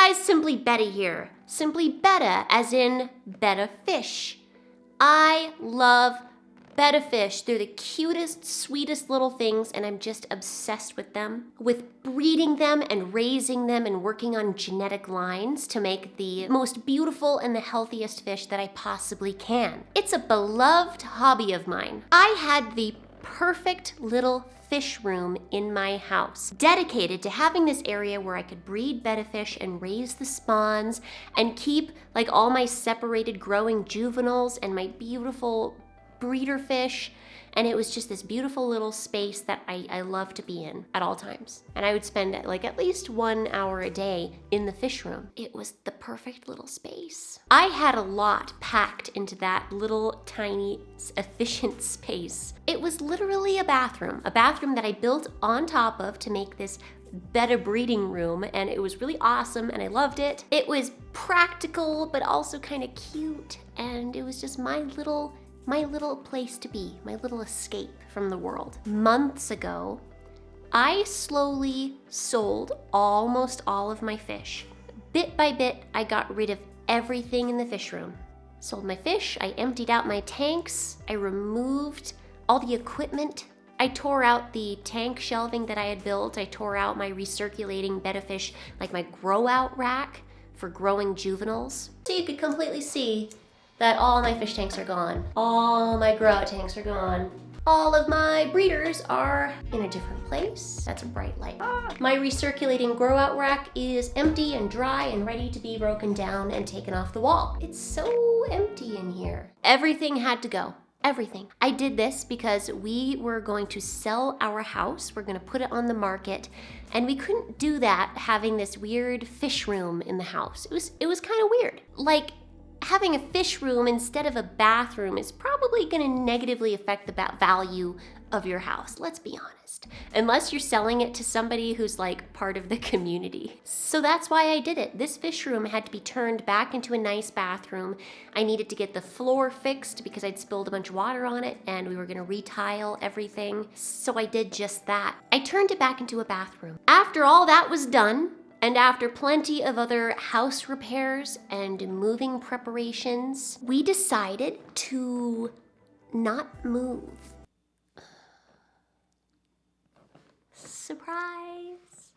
guys, Simply Betta here. Simply Betta as in Betta fish. I love Betta fish. They're the cutest, sweetest little things, and I'm just obsessed with them. With breeding them and raising them and working on genetic lines to make the most beautiful and the healthiest fish that I possibly can. It's a beloved hobby of mine. I had the perfect little fish room in my house, dedicated to having this area where I could breed betta fish and raise the spawns and keep like all my separated growing juveniles and my beautiful breeder fish. And it was just this beautiful little space that I love to be in at all times. And I would spend like at least 1 hour a day in the fish room. It was the perfect little space. I had a lot packed into that little tiny efficient space. It was literally a bathroom that I built on top of to make this Betta breeding room, and it was really awesome and I loved it. It was practical but also kind of cute, and it was just my little place to be, my little escape from the world. Months ago, I slowly sold almost all of my fish. Bit by bit, I got rid of everything in the fish room. Sold my fish, I emptied out my tanks, I removed all the equipment. I tore out the tank shelving that I had built. I tore out my recirculating betta fish, like my grow out rack for growing juveniles. So you could completely see that all my fish tanks are gone. All my grow out tanks are gone. All of my breeders are in a different place. That's a bright light. My recirculating grow out rack is empty and dry and ready to be broken down and taken off the wall. It's so empty in here. Everything had to go. Everything. I did this because we were going to sell our house. We're going to put it on the market, and we couldn't do that having this weird fish room in the house. It was kind of weird. Like, having a fish room instead of a bathroom is probably going to negatively affect the value of your house, let's be honest, unless you're selling it to somebody who's like part of the community. So that's why I did it. This fish room had to be turned back into a nice bathroom. I needed to get the floor fixed because I'd spilled a bunch of water on it and we were going to retile everything. So I did just that. I turned it back into a bathroom. After all that was done, and after plenty of other house repairs and moving preparations, we decided to not move. Surprise!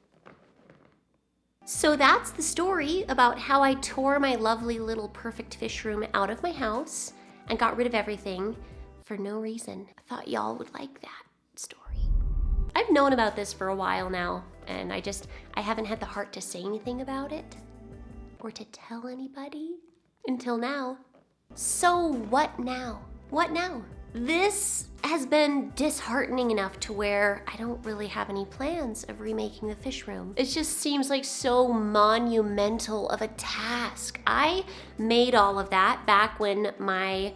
So that's the story about how I tore my lovely little perfect fish room out of my house and got rid of everything for no reason. I thought y'all would like that story. I've known about this for a while now, and I haven't had the heart to say anything about it or to tell anybody until now. So what now? What now? This has been disheartening enough to where I don't really have any plans of remaking the fish room. It just seems like so monumental of a task. I made all of that back when my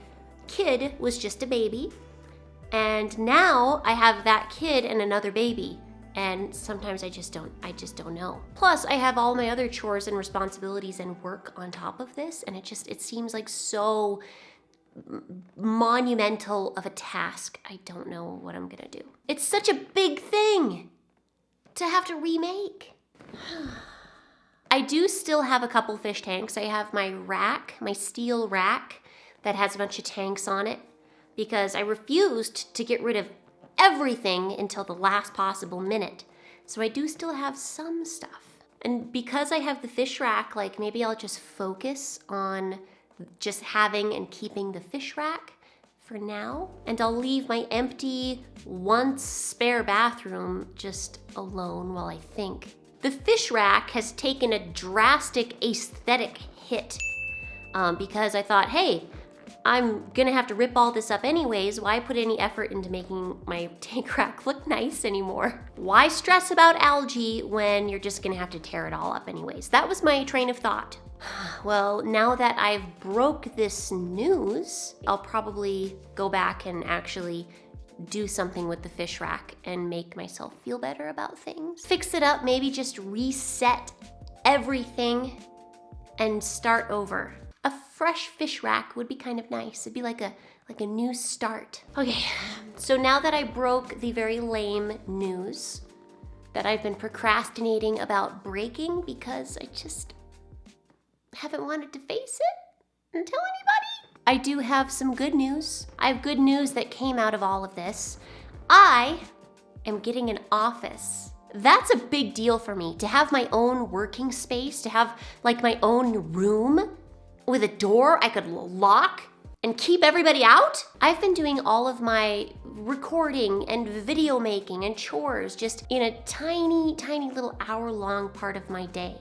kid was just a baby, and now I have that kid and another baby. And sometimes I just don't know. Plus, I have all my other chores and responsibilities and work on top of this, and it seems like so monumental of a task. I don't know what I'm gonna do. It's such a big thing to have to remake. I do still have a couple fish tanks. I have my rack, my steel rack that has a bunch of tanks on it because I refused to get rid of everything until the last possible minute. So I do still have some stuff. And because I have the fish rack, like maybe I'll just focus on just having and keeping the fish rack for now. And I'll leave my empty, once spare bathroom just alone while I think. The fish rack has taken a drastic aesthetic hit because I thought, hey, I'm gonna have to rip all this up anyways. Why put any effort into making my tank rack look nice anymore? Why stress about algae when you're just gonna have to tear it all up anyways? That was my train of thought. Well, now that I've broke this news, I'll probably go back and actually do something with the fish rack and make myself feel better about things. Fix it up, maybe just reset everything and start over. A fresh fish rack would be kind of nice. It'd be like a new start. Okay, so now that I broke the very lame news that I've been procrastinating about breaking because haven't wanted to face it and tell anybody. I do have some good news. I have good news that came out of all of this. I am getting an office. That's a big deal for me, to have my own working space, to have like my own room with a door I could lock and keep everybody out. I've been doing all of my recording and video making and chores just in a tiny, tiny little hour-long part of my day.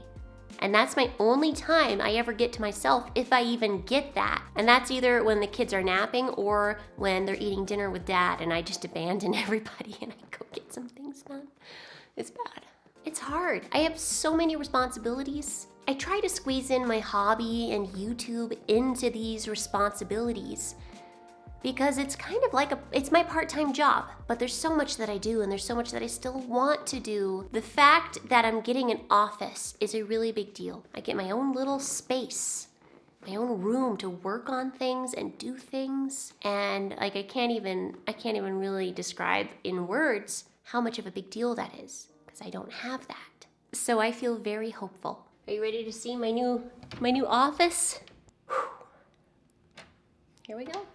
And that's my only time I ever get to myself, if I even get that. And that's either when the kids are napping or when they're eating dinner with dad and I just abandon everybody and I go get some things done. It's bad. It's hard. I have so many responsibilities. I try to squeeze in my hobby and YouTube into these responsibilities because it's kind of like it's my part-time job, but there's so much that I do and there's so much that I still want to do. The fact that I'm getting an office is a really big deal. I get my own little space, my own room to work on things and do things. And like, I can't even really describe in words how much of a big deal that is because I don't have that. So I feel very hopeful. Are you ready to see my new office? Whew. Here we go.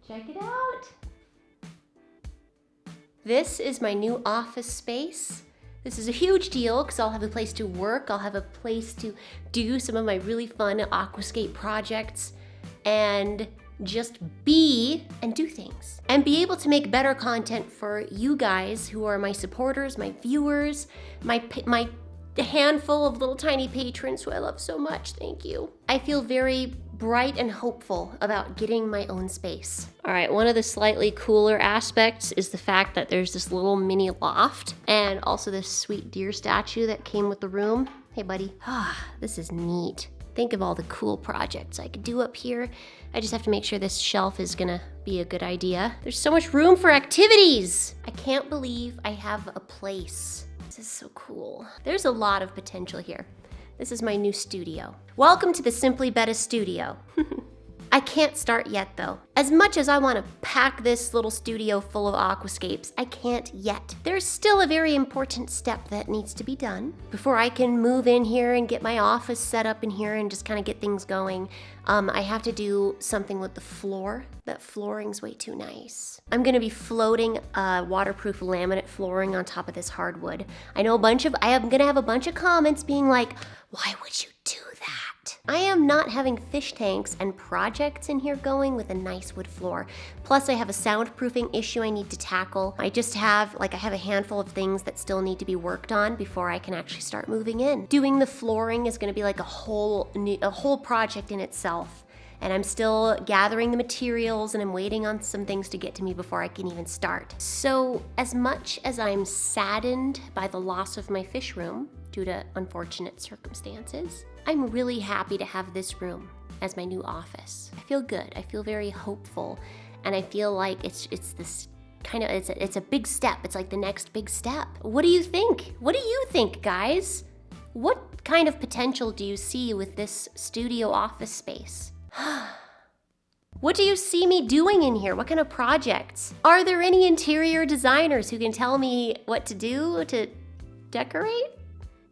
Check it out. This is my new office space. This is a huge deal because I'll have a place to work. I'll have a place to do some of my really fun aquascape projects and just be and do things and be able to make better content for you guys who are my supporters, my viewers, my handful of little tiny patrons who I love so much. Thank you. I feel very bright and hopeful about getting my own space. All right, one of the slightly cooler aspects is the fact that there's this little mini loft and also this sweet deer statue that came with the room. Hey buddy. This is neat. Think of all the cool projects I could do up here. I just have to make sure this shelf is gonna be a good idea. There's so much room for activities. I can't believe I have a place. This is so cool. There's a lot of potential here. This is my new studio. Welcome to the Simply Betta studio. I can't start yet though. As much as I want to pack this little studio full of aquascapes, I can't yet. There's still a very important step that needs to be done before I can move in here and get my office set up in here and just kind of get things going. I have to do something with the floor. That flooring's way too nice. I'm gonna be floating waterproof laminate flooring on top of this hardwood. I know I'm gonna have a bunch of comments being like, why would you do that? I am not having fish tanks and projects in here going with a nice wood floor. Plus I have a soundproofing issue I need to tackle. I have a handful of things that still need to be worked on before I can actually start moving in. Doing the flooring is gonna be like a whole project in itself. And I'm still gathering the materials and I'm waiting on some things to get to me before I can even start. So as much as I'm saddened by the loss of my fish room due to unfortunate circumstances, I'm really happy to have this room as my new office. I feel good, I feel very hopeful, and I feel like it's this kind of, it's a big step. It's like the next big step. What do you think? What do you think, guys? What kind of potential do you see with this studio office space? What do you see me doing in here? What kind of projects? Are there any interior designers who can tell me what to do to decorate?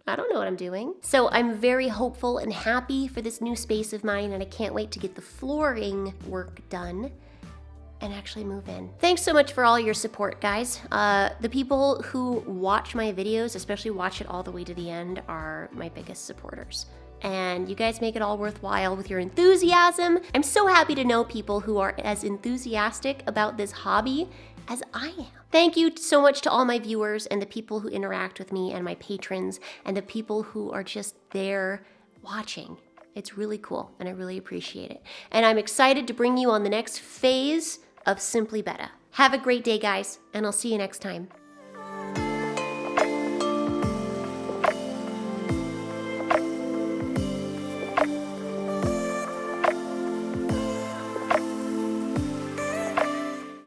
I don't know what I'm doing. So I'm very hopeful and happy for this new space of mine, and I can't wait to get the flooring work done and actually move in. Thanks so much for all your support, guys. The people who watch my videos, especially watch it all the way to the end, are my biggest supporters. And you guys make it all worthwhile with your enthusiasm. I'm so happy to know people who are as enthusiastic about this hobby as I am. Thank you so much to all my viewers and the people who interact with me and my patrons and the people who are just there watching. It's really cool and I really appreciate it. And I'm excited to bring you on the next phase of Simply Betta. Have a great day, guys, and I'll see you next time.